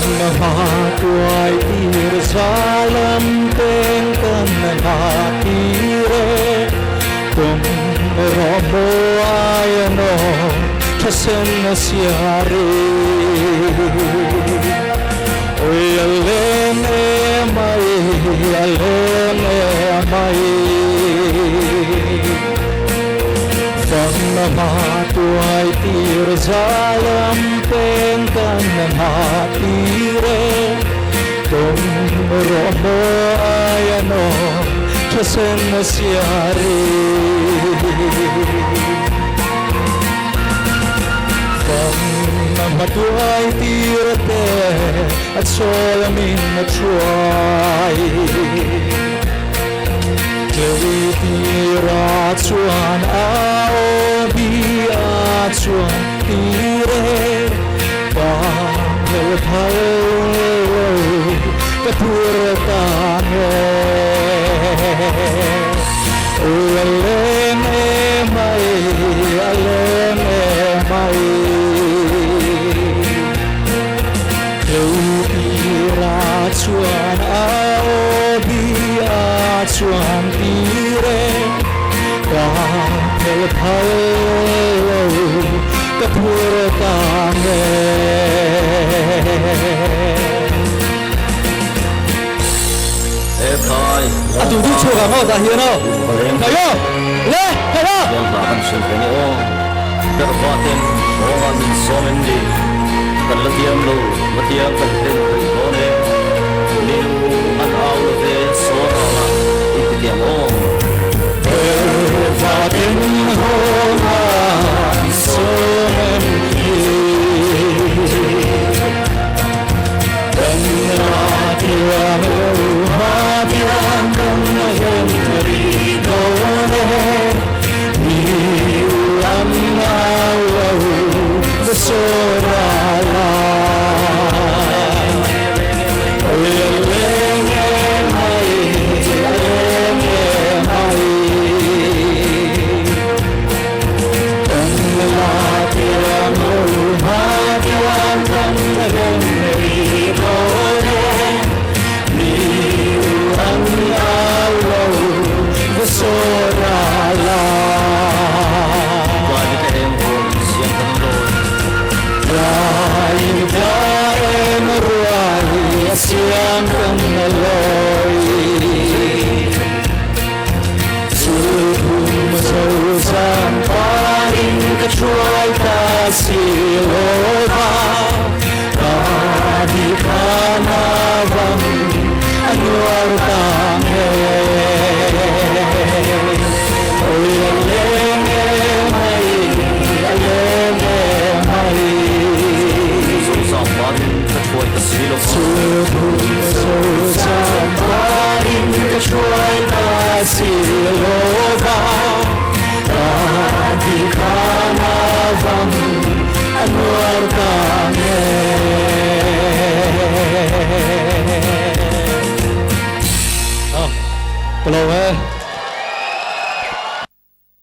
Tuai Jerusalem tengkan hatire Tum robo ayano kesen siare Oi alene mai Tuai Jerusalem tengkan hatire Tum robo ayano kesen siare Tuai tirate at solamin na try Tira chuan aobi at chuan tire Pahel phal kapurtane Alene mai Chuan aobi a chuan tire Pahel phal kapurtane Thai Atu du choga mo ta hiano Kayo le kayo yang laban sempeni o berbaten orang min somendi kalatiam lo matiam kalten kone niu an aulo de sora itiam o berbaten orang somendi dan ratiam Siang kenaloi Suhum seusan paling kecuai kasih loba Tadi kanabang anwar tange Siloba Tadi kanabang anwar tange Oh, hello